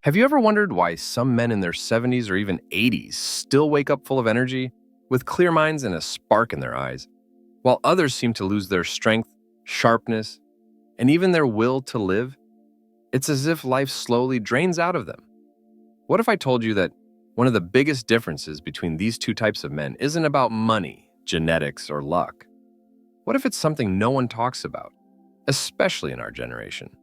Have you ever wondered why some men in their 70s or even 80s still wake up full of energy, with clear minds and a spark in their eyes, while others seem to lose their strength, sharpness, and even their will to live? It's as if life slowly drains out of them. What if I told you that one of the biggest differences between these two types of men isn't about money, genetics, or luck? What if it's something no one talks about, especially in our generation?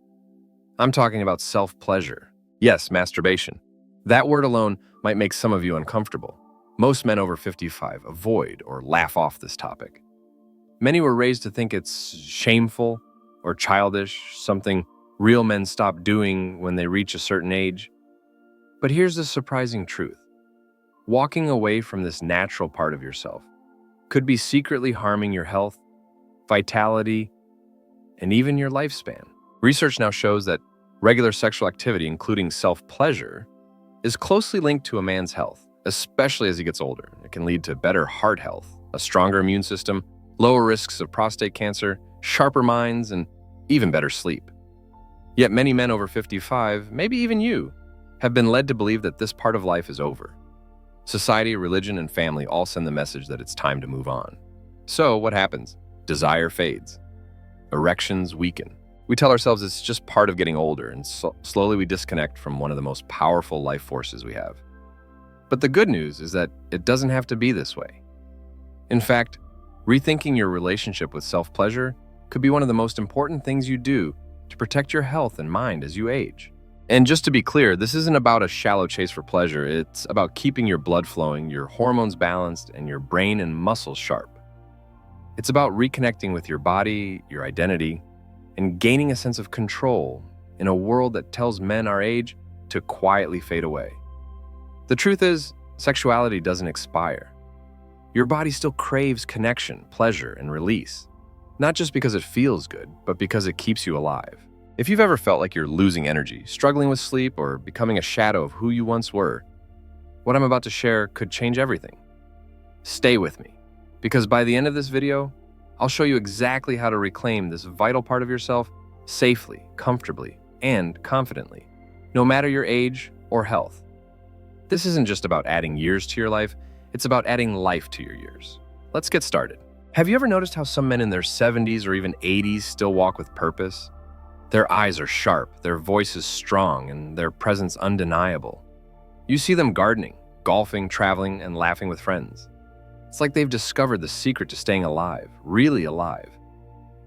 I'm talking about self-pleasure. Yes, masturbation. That word alone might make some of you uncomfortable. Most men over 55 avoid or laugh off this topic. Many were raised to think it's shameful or childish, something real men stop doing when they reach a certain age. But here's the surprising truth. Walking away from this natural part of yourself could be secretly harming your health, vitality, and even your lifespan. Research now shows that regular sexual activity, including self-pleasure, is closely linked to a man's health, especially as he gets older. It can lead to better heart health, a stronger immune system, lower risks of prostate cancer, sharper minds, and even better sleep. Yet many men over 55, maybe even you, have been led to believe that this part of life is over. Society, religion, and family all send the message that it's time to move on. So what happens? Desire fades. Erections weaken. We tell ourselves it's just part of getting older, and slowly we disconnect from one of the most powerful life forces we have. But the good news is that it doesn't have to be this way. In fact, rethinking your relationship with self-pleasure could be one of the most important things you do to protect your health and mind as you age. And just to be clear, this isn't about a shallow chase for pleasure. It's about keeping your blood flowing, your hormones balanced, and your brain and muscles sharp. It's about reconnecting with your body, your identity, and gaining a sense of control in a world that tells men our age to quietly fade away. The truth is, sexuality doesn't expire. Your body still craves connection, pleasure, and release, not just because it feels good, but because it keeps you alive. If you've ever felt like you're losing energy, struggling with sleep, or becoming a shadow of who you once were, what I'm about to share could change everything. Stay with me, because by the end of this video, I'll show you exactly how to reclaim this vital part of yourself safely, comfortably, and confidently, no matter your age or health. This isn't just about adding years to your life, it's about adding life to your years. Let's get started. Have you ever noticed how some men in their 70s or even 80s still walk with purpose? Their eyes are sharp, their voice is strong, and their presence undeniable. You see them gardening, golfing, traveling, and laughing with friends. It's like they've discovered the secret to staying alive, really alive.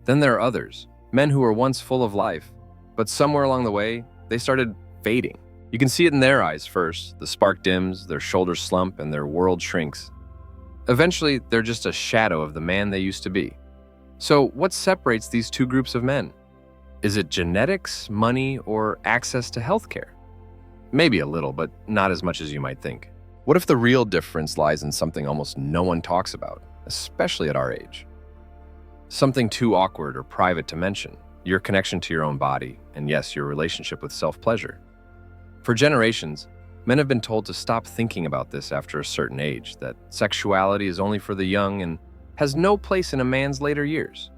Then there are others, men who were once full of life, but somewhere along the way, they started fading. You can see it in their eyes first. The spark dims, their shoulders slump, and their world shrinks. Eventually, they're just a shadow of the man they used to be. So what separates these two groups of men? Is it genetics, money, or access to healthcare? Maybe a little, but not as much as you might think. What if the real difference lies in something almost no one talks about, especially at our age? Something too awkward or private to mention, your connection to your own body, and yes, your relationship with self-pleasure. For generations, men have been told to stop thinking about this after a certain age, that sexuality is only for the young and has no place in a man's later years.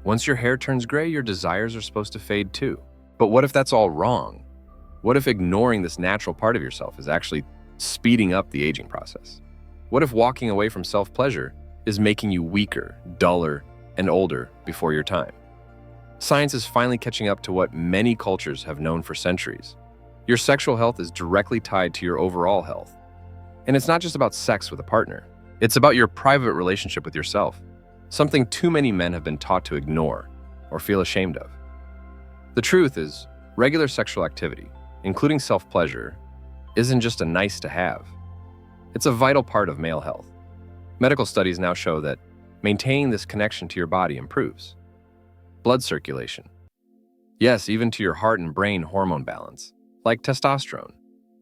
Once your hair turns gray, your desires are supposed to fade too. But what if that's all wrong? What if ignoring this natural part of yourself is actually speeding up the aging process? What if walking away from self-pleasure is making you weaker, duller, and older before your time? Science is finally catching up to what many cultures have known for centuries. Your sexual health is directly tied to your overall health. And it's not just about sex with a partner. It's about your private relationship with yourself, something too many men have been taught to ignore or feel ashamed of. The truth is, regular sexual activity, including self-pleasure, isn't just a nice to have. It's a vital part of male health. Medical studies now show that maintaining this connection to your body improves blood circulation. Yes, even to your heart and brain hormone balance, like testosterone,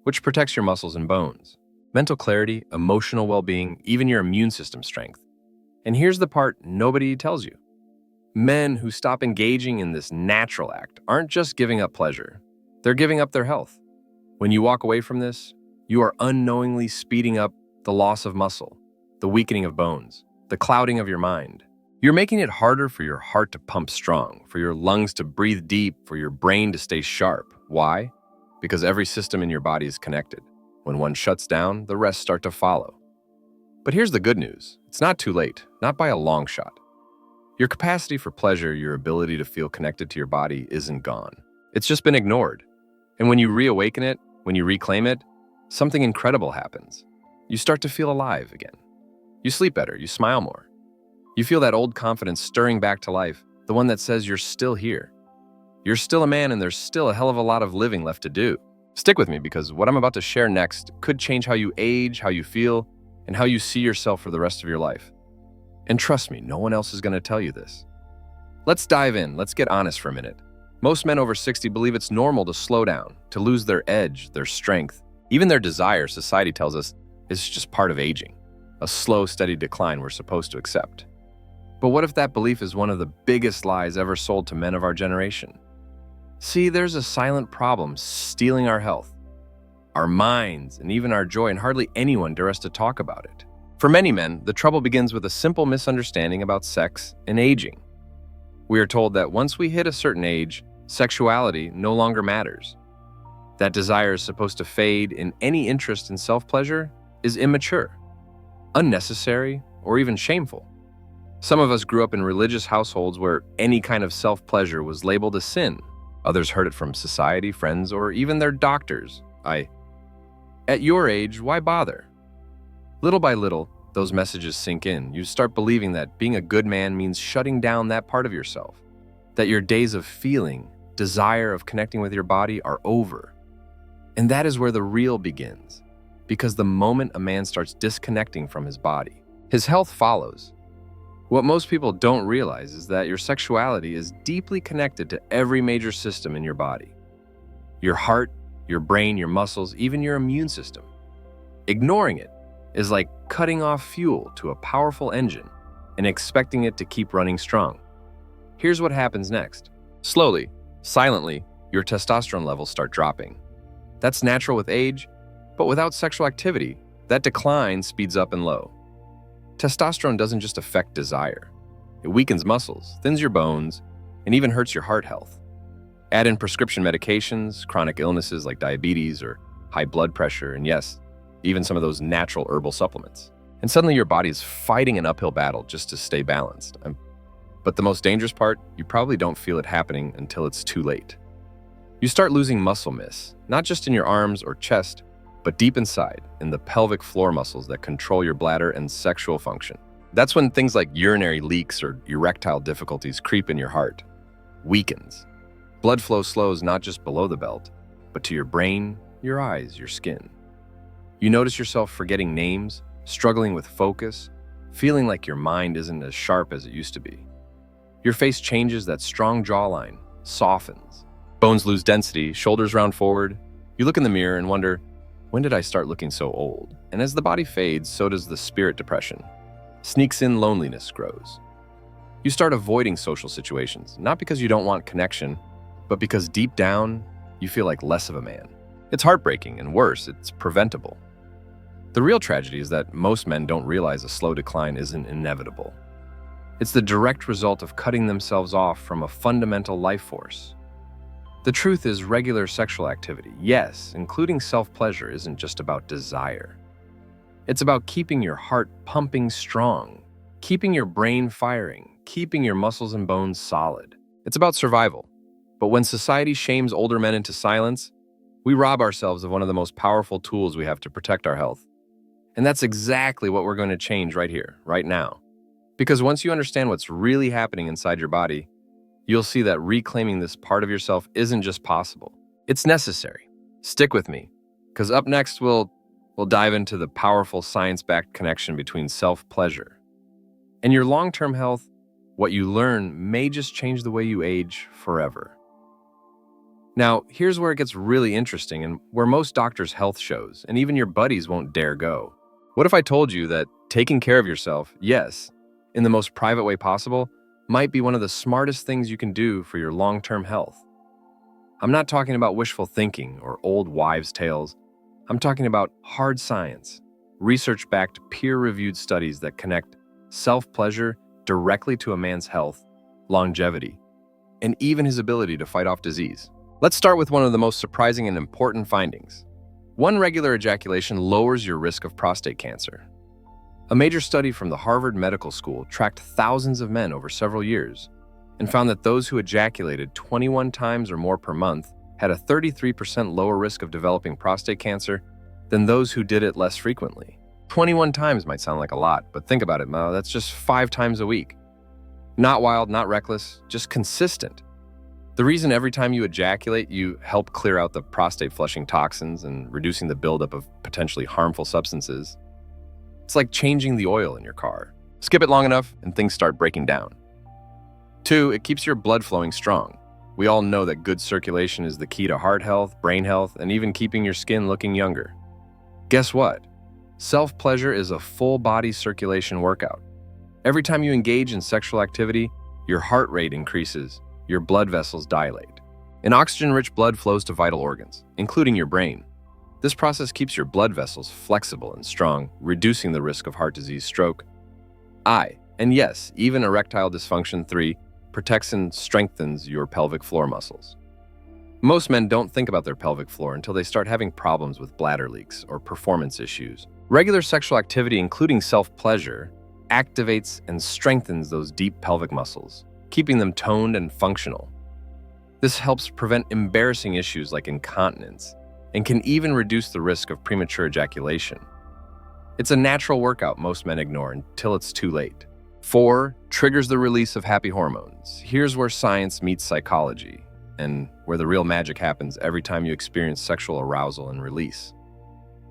which protects your muscles and bones, mental clarity, emotional well-being, even your immune system strength. And here's the part nobody tells you. Men who stop engaging in this natural act aren't just giving up pleasure, they're giving up their health. When you walk away from this, you are unknowingly speeding up the loss of muscle, the weakening of bones, the clouding of your mind. You're making it harder for your heart to pump strong, for your lungs to breathe deep, for your brain to stay sharp. Why? because every system in your body is connected. When one shuts down, the rest start to follow. But here's the good news. It's not too late, not by a long shot. Your capacity for pleasure, your ability to feel connected to your body, isn't gone. It's just been ignored. And when you reawaken it, when you reclaim it, something incredible happens. You start to feel alive again. You sleep better, you smile more. You feel that old confidence stirring back to life, the one that says you're still here. You're still a man and there's still a hell of a lot of living left to do. Stick with me because what I'm about to share next could change how you age, how you feel, and how you see yourself for the rest of your life. And trust me, no one else is going to tell you this. Let's dive in. Let's get honest for a minute. Most men over 60 believe it's normal to slow down, to lose their edge, their strength, even their desire. Society tells us is just part of aging, a slow, steady decline we're supposed to accept. But what if that belief is one of the biggest lies ever sold to men of our generation? See, there's a silent problem stealing our health, our minds, and even our joy, and hardly anyone dare us to talk about it. For many men, the trouble begins with a simple misunderstanding about sex and aging. We are told that once we hit a certain age, sexuality no longer matters. That desire is supposed to fade, and any interest in self-pleasure is immature, unnecessary, or even shameful. Some of us grew up in religious households where any kind of self-pleasure was labeled a sin. Others heard it from society, friends, or even their doctors. At your age, why bother? Little by little, those messages sink in. You start believing that being a good man means shutting down that part of yourself, that your days of feeling, desire, of connecting with your body are over. And that is where the real begins, because the moment a man starts disconnecting from his body, his health follows. What most people don't realize is that your sexuality is deeply connected to every major system in your body. Your heart, your brain, your muscles, even your immune system. Ignoring it is like cutting off fuel to a powerful engine and expecting it to keep running strong. Here's what happens next. Slowly, silently, your testosterone levels start dropping. That's natural with age, but without sexual activity, that decline speeds up and low. Testosterone doesn't just affect desire. It weakens muscles, thins your bones, and even hurts your heart health. Add in prescription medications, chronic illnesses like diabetes or high blood pressure, and yes, even some of those natural herbal supplements. And suddenly your body is fighting an uphill battle just to stay balanced. But the most dangerous part, you probably don't feel it happening until it's too late. You start losing muscle mass, not just in your arms or chest, but deep inside, in the pelvic floor muscles that control your bladder and sexual function. That's when things like urinary leaks or erectile difficulties creep in your heart. Weakens. Blood flow slows not just below the belt, but to your brain, your eyes, your skin. You notice yourself forgetting names, struggling with focus, feeling like your mind isn't as sharp as it used to be. Your face changes, that strong jawline softens. Bones lose density, shoulders round forward. You look in the mirror and wonder, when did I start looking so old? And as the body fades, so does the spirit depression. Sneaks in, loneliness grows. You start avoiding social situations, not because you don't want connection, but because deep down, you feel like less of a man. It's heartbreaking, and worse, it's preventable. The real tragedy is that most men don't realize a slow decline isn't inevitable. It's the direct result of cutting themselves off from a fundamental life force. The truth is, regular sexual activity, yes, including self-pleasure, isn't just about desire. It's about keeping your heart pumping strong, keeping your brain firing, keeping your muscles and bones solid. It's about survival. But when society shames older men into silence, we rob ourselves of one of the most powerful tools we have to protect our health. And that's exactly what we're going to change right here, right now. Because once you understand what's really happening inside your body, you'll see that reclaiming this part of yourself isn't just possible. It's necessary. Stick with me, because up next we'll dive into the powerful science-backed connection between self-pleasure and your long-term health. What you learn may just change the way you age forever. Now, here's where it gets really interesting and where most doctors' health shows, and even your buddies won't dare go. What if I told you that taking care of yourself, yes, in the most private way possible, might be one of the smartest things you can do for your long-term health? I'm not talking about wishful thinking or old wives' tales. I'm talking about hard science, research-backed, peer-reviewed studies that connect self-pleasure directly to a man's health, longevity, and even his ability to fight off disease. Let's start with one of the most surprising and important findings. One regular ejaculation lowers your risk of prostate cancer. A major study from the Harvard Medical School tracked thousands of men over several years and found that those who ejaculated 21 times or more per month had a 33% lower risk of developing prostate cancer than those who did it less frequently. 21 times might sound like a lot, but think about it, Mo, that's just 5 times a week. Not wild, not reckless, just consistent. The reason every time you ejaculate, you help clear out the prostate-flushing toxins and reducing the buildup of potentially harmful substances. It's like changing the oil in your car. Skip it long enough and things start breaking down. 2, it keeps your blood flowing strong. We all know that good circulation is the key to heart health, brain health, and even keeping your skin looking younger. Guess what? Self-pleasure is a full-body circulation workout. Every time you engage in sexual activity, your heart rate increases, your blood vessels dilate, and oxygen-rich blood flows to vital organs, including your brain. This process keeps your blood vessels flexible and strong, reducing the risk of heart disease, stroke. And yes, even erectile dysfunction. 3, protects and strengthens your pelvic floor muscles. Most men don't think about their pelvic floor until they start having problems with bladder leaks or performance issues. Regular sexual activity, including self-pleasure, activates and strengthens those deep pelvic muscles, keeping them toned and functional. This helps prevent embarrassing issues like incontinence and can even reduce the risk of premature ejaculation. It's a natural workout most men ignore until it's too late. 4, triggers the release of happy hormones. Here's where science meets psychology and where the real magic happens every time you experience sexual arousal and release.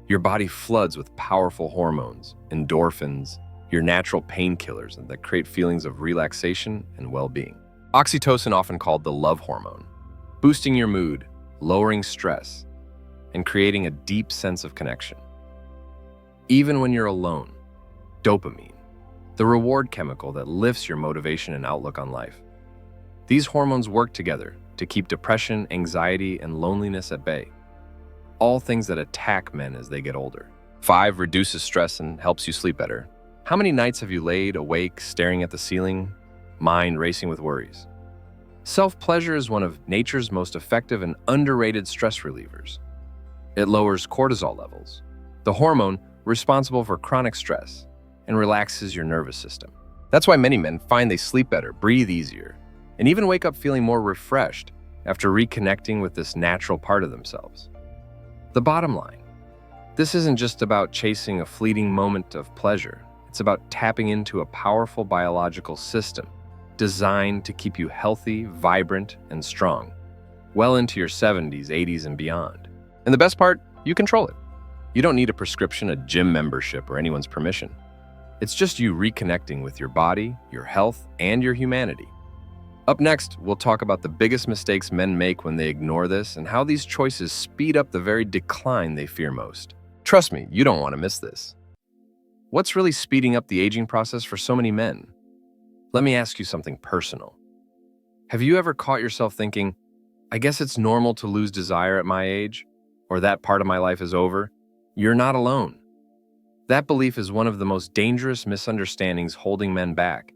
Your body floods with powerful hormones, endorphins, your natural painkillers that create feelings of relaxation and well-being. Oxytocin, often called the love hormone, boosting your mood, lowering stress, and creating a deep sense of connection. Even when you're alone, dopamine, the reward chemical that lifts your motivation and outlook on life. These hormones work together to keep depression, anxiety, and loneliness at bay, all things that attack men as they get older. 5, reduces stress and helps you sleep better. How many nights have you laid awake, staring at the ceiling, mind racing with worries? Self-pleasure is one of nature's most effective and underrated stress relievers. It lowers cortisol levels, the hormone responsible for chronic stress, and relaxes your nervous system. That's why many men find they sleep better, breathe easier, and even wake up feeling more refreshed after reconnecting with this natural part of themselves. The bottom line, this isn't just about chasing a fleeting moment of pleasure. It's about tapping into a powerful biological system designed to keep you healthy, vibrant, and strong, well into your 70s, 80s, and beyond. And the best part, you control it. You don't need a prescription, a gym membership, or anyone's permission. It's just you reconnecting with your body, your health, and your humanity. Up next, we'll talk about the biggest mistakes men make when they ignore this and how these choices speed up the very decline they fear most. Trust me, you don't want to miss this. What's really speeding up the aging process for so many men? Let me ask you something personal. Have you ever caught yourself thinking, I guess it's normal to lose desire at my age, or that part of my life is over? You're not alone. That belief is one of the most dangerous misunderstandings holding men back,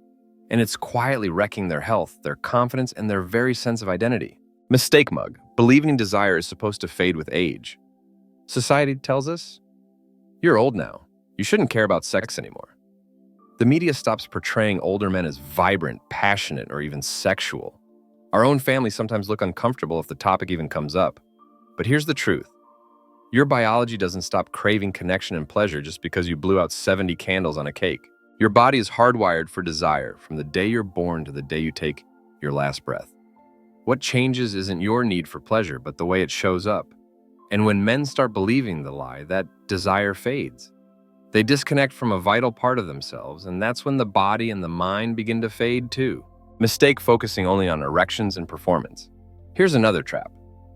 and it's quietly wrecking their health, their confidence, and their very sense of identity. Mistake mug, believing desire is supposed to fade with age. Society tells us, you're old now. You shouldn't care about sex anymore. The media stops portraying older men as vibrant, passionate, or even sexual. Our own families sometimes look uncomfortable if the topic even comes up. But here's the truth. Your biology doesn't stop craving connection and pleasure just because you blew out 70 candles on a cake. Your body is hardwired for desire from the day you're born to the day you take your last breath. What changes isn't your need for pleasure, but the way it shows up. And when men start believing the lie, that desire fades. They disconnect from a vital part of themselves, and that's when the body and the mind begin to fade too. Mistake focusing only on erections and performance. Here's another trap.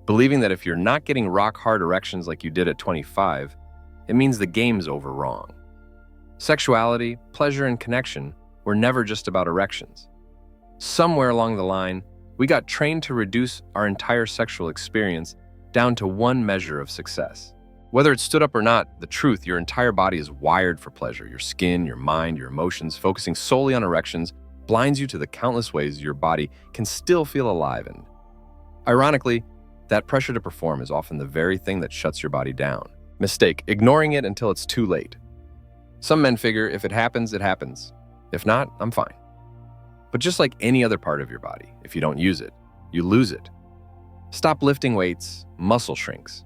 Believing that if you're not getting rock-hard erections like you did at 25, it means the game's over wrong. Sexuality, pleasure, and connection were never just about erections. Somewhere along the line, we got trained to reduce our entire sexual experience down to one measure of success. Whether it stood up or not, the truth, your entire body is wired for pleasure. Your skin, your mind, your emotions, focusing solely on erections blinds you to the countless ways your body can still feel alive in. Ironically, That pressure to perform is often the very thing that shuts your body down. Mistake, ignoring it until it's too late. Some men figure if it happens, it happens. If not, I'm fine. But just like any other part of your body, if you don't use it, you lose it. Stop lifting weights, muscle shrinks.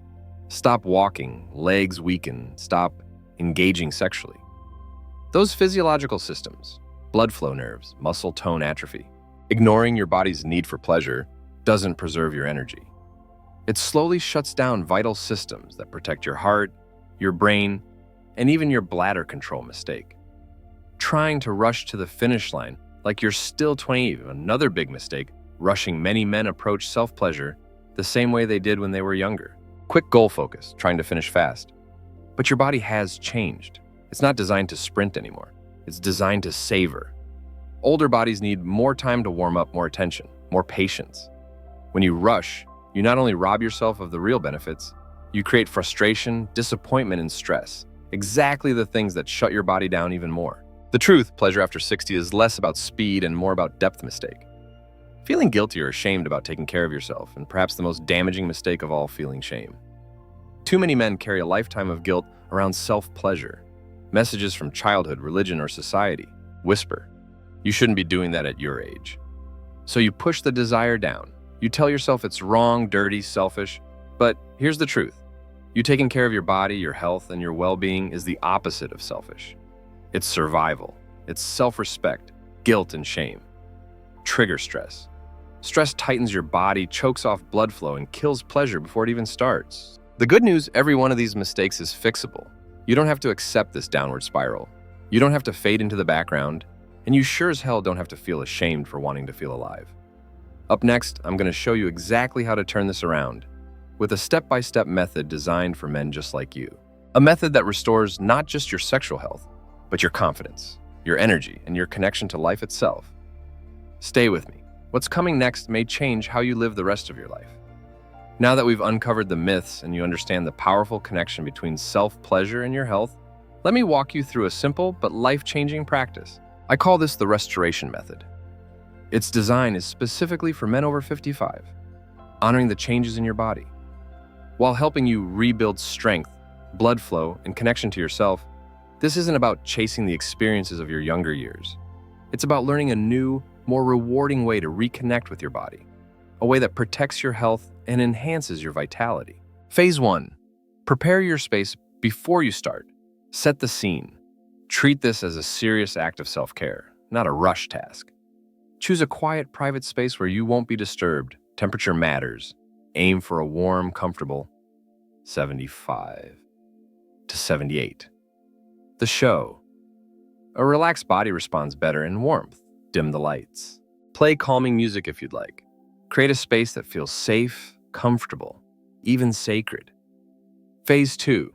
Stop walking, legs weaken. Stop engaging sexually. Those physiological systems, blood flow nerves, muscle tone atrophy. Ignoring your body's need for pleasure doesn't preserve your energy. It slowly shuts down vital systems that protect your heart, your brain, and even your bladder control. Mistake. Trying to rush to the finish line like you're still 20, another big mistake. Rushing. Many men approach self-pleasure the same way they did when they were younger. Quick goal focus, trying to finish fast. But your body has changed. It's not designed to sprint anymore. It's designed to savor. Older bodies need more time to warm up, more attention, more patience. When you rush, you not only rob yourself of the real benefits, you create frustration, disappointment, and stress. Exactly the things that shut your body down even more. The truth, pleasure after 60 is less about speed and more about depth. Mistake. Feeling guilty or ashamed about taking care of yourself, and perhaps the most damaging mistake of all, feeling shame. Too many men carry a lifetime of guilt around self-pleasure. Messages from childhood, religion, or society whisper, you shouldn't be doing that at your age. So you push the desire down. You tell yourself it's wrong, dirty, selfish. But here's the truth. You taking care of your body, your health, and your well-being is the opposite of selfish. It's survival. It's self-respect, guilt, and shame. Trigger stress. Stress tightens your body, chokes off blood flow, and kills pleasure before it even starts. The good news, every one of these mistakes is fixable. You don't have to accept this downward spiral. You don't have to fade into the background, and you sure as hell don't have to feel ashamed for wanting to feel alive. Up next, I'm going to show you exactly how to turn this around with a step-by-step method designed for men just like you. A method that restores not just your sexual health, but your confidence, your energy, and your connection to life itself. Stay with me. What's coming next may change how you live the rest of your life. Now that we've uncovered the myths and you understand the powerful connection between self-pleasure and your health, let me walk you through a simple but life-changing practice. I call this the restoration method. Its design is specifically for men over 55, honoring the changes in your body, while helping you rebuild strength, blood flow, and connection to yourself. This isn't about chasing the experiences of your younger years. It's about learning a new, more rewarding way to reconnect with your body, a way that protects your health and enhances your vitality. Phase 1. Prepare your space before you start. Set the scene. Treat this as a serious act of self-care, not a rush task. Choose a quiet, private space where you won't be disturbed. Temperature matters. Aim for a warm, comfortable 75 to 78. The show. A relaxed body responds better in warmth. Dim the lights. Play calming music if you'd like. Create a space that feels safe, comfortable, even sacred. Phase 2.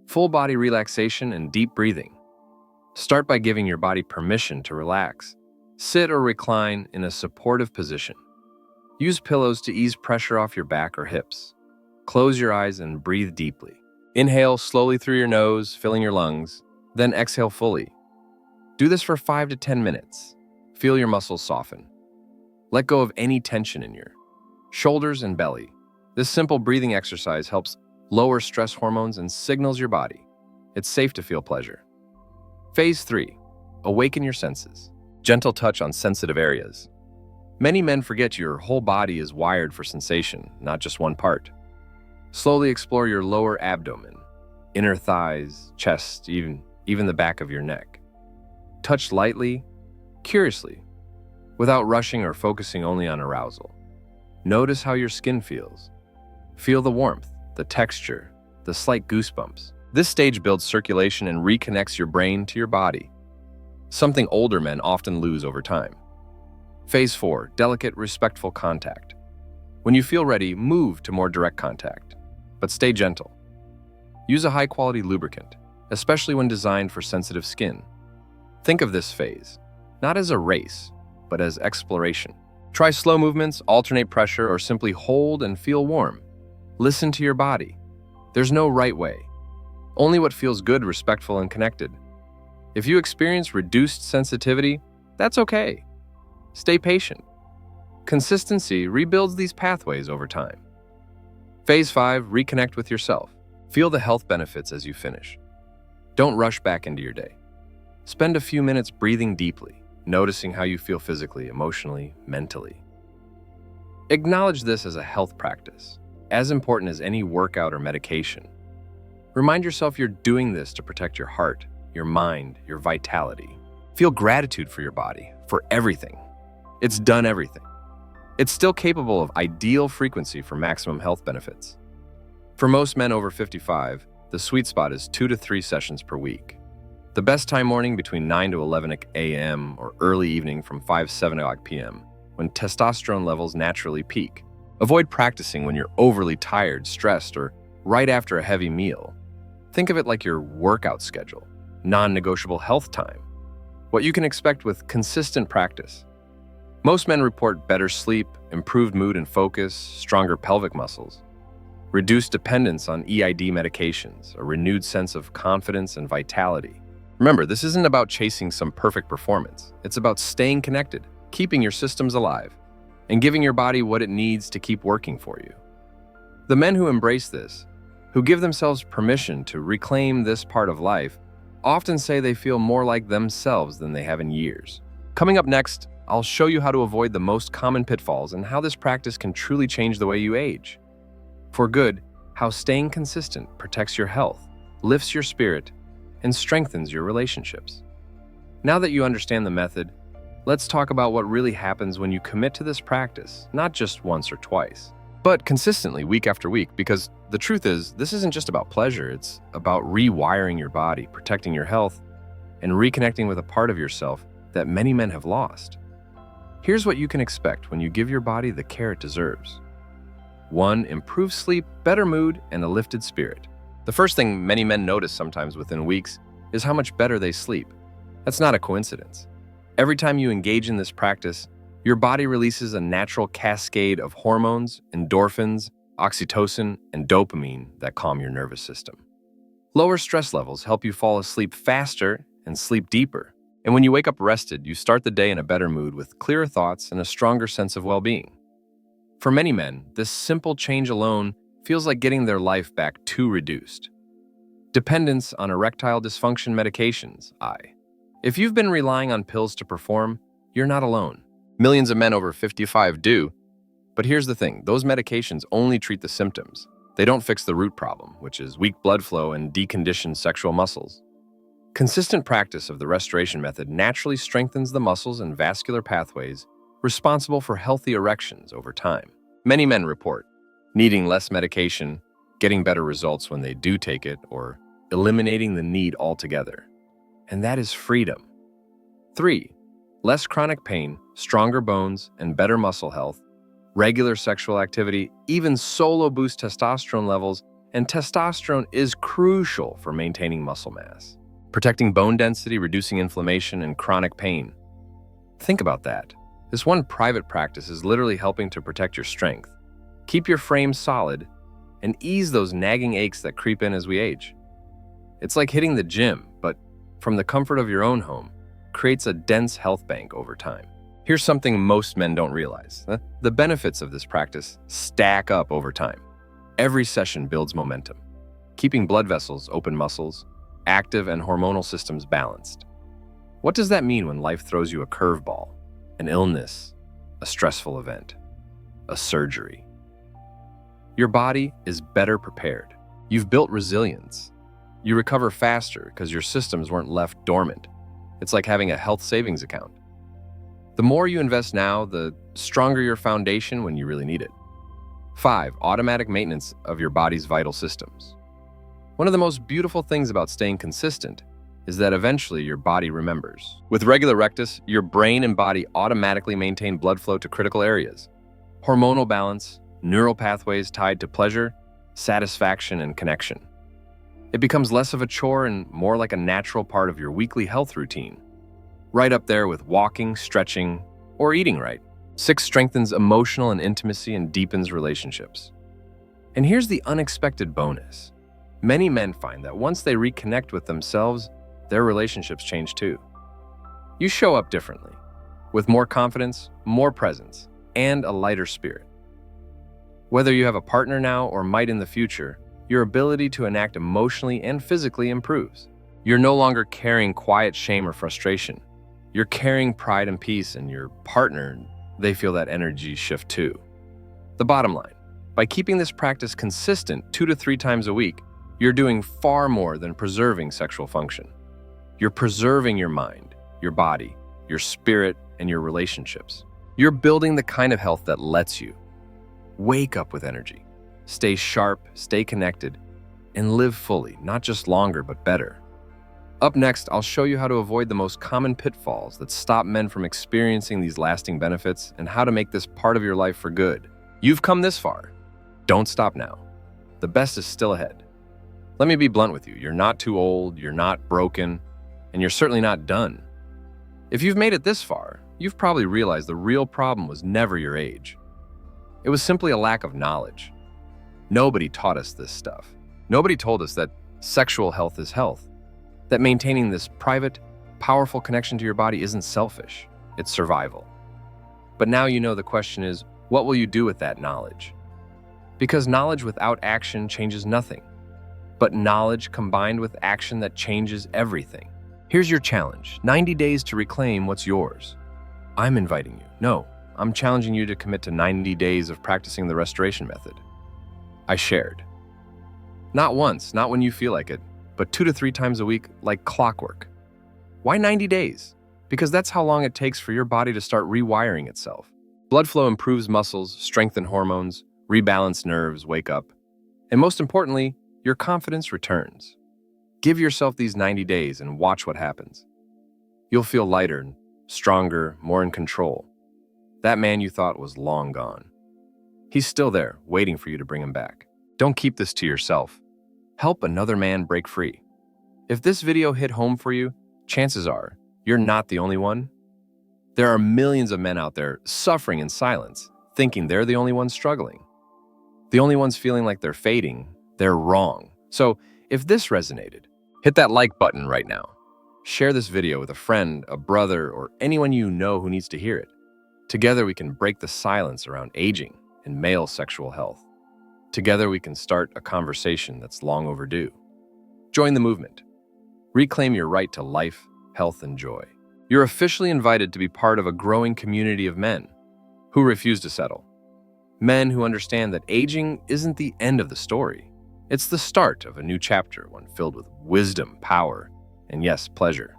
Full body relaxation and deep breathing. Start by giving your body permission to relax. Sit or recline in a supportive position. Use pillows to ease pressure off your back or hips. Close your eyes and breathe deeply. Inhale slowly through your nose, filling your lungs, then exhale fully. Do this for 5 to 10 minutes. Feel your muscles soften. Let go of any tension in your shoulders and belly. This simple breathing exercise helps lower stress hormones and signals your body it's safe to feel pleasure. Phase 3. Awaken your senses. Gentle touch on sensitive areas. Many men forget your whole body is wired for sensation, not just one part. Slowly explore your lower abdomen, inner thighs, chest, even the back of your neck. Touch lightly, curiously, without rushing or focusing only on arousal. Notice how your skin feels. Feel the warmth, the texture, the slight goosebumps. This stage builds circulation and reconnects your brain to your body, something older men often lose over time. Phase 4. Delicate, respectful contact. When you feel ready, move to more direct contact, but stay gentle. Use a high-quality lubricant, especially when designed for sensitive skin. Think of this phase not as a race, but as exploration. Try slow movements, alternate pressure, or simply hold and feel warm. Listen to your body. There's no right way, only what feels good, respectful, and connected. If you experience reduced sensitivity, that's okay. Stay patient. Consistency rebuilds these pathways over time. Phase 5, reconnect with yourself. Feel the health benefits as you finish. Don't rush back into your day. Spend a few minutes breathing deeply, noticing how you feel physically, emotionally, mentally. Acknowledge this as a health practice, as important as any workout or medication. Remind yourself you're doing this to protect your heart, your mind, your vitality. Feel gratitude for your body, for everything. It's done everything. It's still capable of ideal frequency for maximum health benefits. For most men over 55, the sweet spot is 2 to 3 sessions per week. The best time morning between 9 to 11 a.m. or early evening from 7 o'clock p.m. when testosterone levels naturally peak. Avoid practicing when you're overly tired, stressed, or right after a heavy meal. Think of it like your workout schedule, non-negotiable health time. What you can expect with consistent practice. Most men report better sleep, improved mood and focus, stronger pelvic muscles, reduced dependence on EID medications, a renewed sense of confidence and vitality. Remember, this isn't about chasing some perfect performance. It's about staying connected, keeping your systems alive, and giving your body what it needs to keep working for you. The men who embrace this, who give themselves permission to reclaim this part of life, often say they feel more like themselves than they have in years. Coming up next, I'll show you how to avoid the most common pitfalls and how this practice can truly change the way you age. For good, how staying consistent protects your health, lifts your spirit, and strengthens your relationships. Now that you understand the method, let's talk about what really happens when you commit to this practice, not just once or twice, but consistently week after week, because the truth is, this isn't just about pleasure, it's about rewiring your body, protecting your health, and reconnecting with a part of yourself that many men have lost. Here's what you can expect when you give your body the care it deserves. 1. Improved sleep, better mood, and a lifted spirit. The first thing many men notice sometimes within weeks is how much better they sleep. That's not a coincidence. Every time you engage in this practice, your body releases a natural cascade of hormones, endorphins, oxytocin, and dopamine that calm your nervous system. Lower stress levels help you fall asleep faster and sleep deeper. And when you wake up rested, you start the day in a better mood with clearer thoughts and a stronger sense of well-being. For many men, this simple change alone feels like getting their life back too reduced. Dependence on erectile dysfunction medications, If you've been relying on pills to perform, you're not alone. Millions of men over 55 do. But here's the thing, those medications only treat the symptoms. They don't fix the root problem, which is weak blood flow and deconditioned sexual muscles. Consistent practice of the restoration method naturally strengthens the muscles and vascular pathways responsible for healthy erections over time. Many men report needing less medication, getting better results when they do take it, or eliminating the need altogether. And that is freedom. 3. Less chronic pain, stronger bones, and better muscle health, regular sexual activity, even solo boost testosterone levels, and testosterone is crucial for maintaining muscle mass, protecting bone density, reducing inflammation, and chronic pain. Think about that. This one private practice is literally helping to protect your strength, keep your frame solid, and ease those nagging aches that creep in as we age. It's like hitting the gym, but from the comfort of your own home, creates a dense health bank over time. Here's something most men don't realize. The benefits of this practice stack up over time. Every session builds momentum, keeping blood vessels, open muscles, active, and hormonal systems balanced. What does that mean when life throws you a curveball, an illness, a stressful event, a surgery? Your body is better prepared. You've built resilience. You recover faster because your systems weren't left dormant. It's like having a health savings account. The more you invest now, the stronger your foundation when you really need it. 5. Automatic maintenance of your body's vital systems. One of the most beautiful things about staying consistent is that eventually your body remembers. With regular practice, your brain and body automatically maintain blood flow to critical areas. Hormonal balance, neural pathways tied to pleasure, satisfaction, and connection. It becomes less of a chore and more like a natural part of your weekly health routine, right up there with walking, stretching, or eating right. 6. Strengthens emotional and intimacy and deepens relationships. And here's the unexpected bonus. Many men find that once they reconnect with themselves, their relationships change too. You show up differently, with more confidence, more presence, and a lighter spirit. Whether you have a partner now or might in the future, your ability to enact emotionally and physically improves. You're no longer carrying quiet shame or frustration. You're carrying pride and peace, and your partner, they feel that energy shift too. The bottom line, by keeping this practice consistent 2 to 3 times a week, you're doing far more than preserving sexual function. You're preserving your mind, your body, your spirit, and your relationships. You're building the kind of health that lets you wake up with energy, stay sharp, stay connected, and live fully, not just longer, but better. Up next, I'll show you how to avoid the most common pitfalls that stop men from experiencing these lasting benefits and how to make this part of your life for good. You've come this far. Don't stop now. The best is still ahead. Let me be blunt with you. You're not too old, you're not broken, and you're certainly not done. If you've made it this far, you've probably realized the real problem was never your age. It was simply a lack of knowledge. Nobody taught us this stuff. Nobody told us that sexual health is health, that maintaining this private, powerful connection to your body isn't selfish, it's survival. But now you know the question is, what will you do with that knowledge? Because knowledge without action changes nothing, but knowledge combined with action that changes everything. Here's your challenge, 90 days to reclaim what's yours. I'm inviting you. No, I'm challenging you to commit to 90 days of practicing the restoration method I shared. Not once, not when you feel like it, but 2 to 3 times a week like clockwork. Why 90 days? Because that's how long it takes for your body to start rewiring itself. Blood flow improves muscles, strengthen hormones, rebalance nerves, wake up. And most importantly, your confidence returns. Give yourself these 90 days and watch what happens. You'll feel lighter, stronger, more in control. That man you thought was long gone. He's still there, waiting for you to bring him back. Don't keep this to yourself. Help another man break free. If this video hit home for you, chances are you're not the only one. There are millions of men out there suffering in silence, thinking they're the only ones struggling. The only ones feeling like they're fading, they're wrong. So if this resonated, hit that like button right now. Share this video with a friend, a brother, or anyone you know who needs to hear it. Together we can break the silence around aging and male sexual health. Together we can start a conversation that's long overdue. Join the movement. Reclaim your right to life, health, and joy. You're officially invited to be part of a growing community of men who refuse to settle. Men who understand that aging isn't the end of the story. It's the start of a new chapter, one filled with wisdom, power, and yes, pleasure.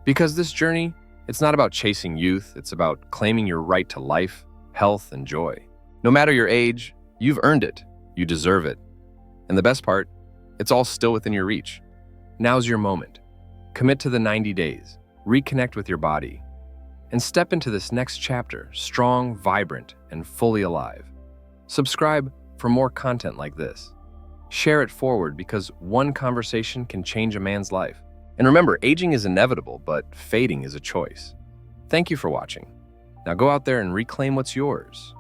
Because this journey, it's not about chasing youth, it's about claiming your right to life, health, and joy. No matter your age, you've earned it, you deserve it. And the best part, it's all still within your reach. Now's your moment. Commit to the 90 days, reconnect with your body, and step into this next chapter strong, vibrant, and fully alive. Subscribe for more content like this. Share it forward because one conversation can change a man's life. And remember, aging is inevitable, but fading is a choice. Thank you for watching. Now go out there and reclaim what's yours.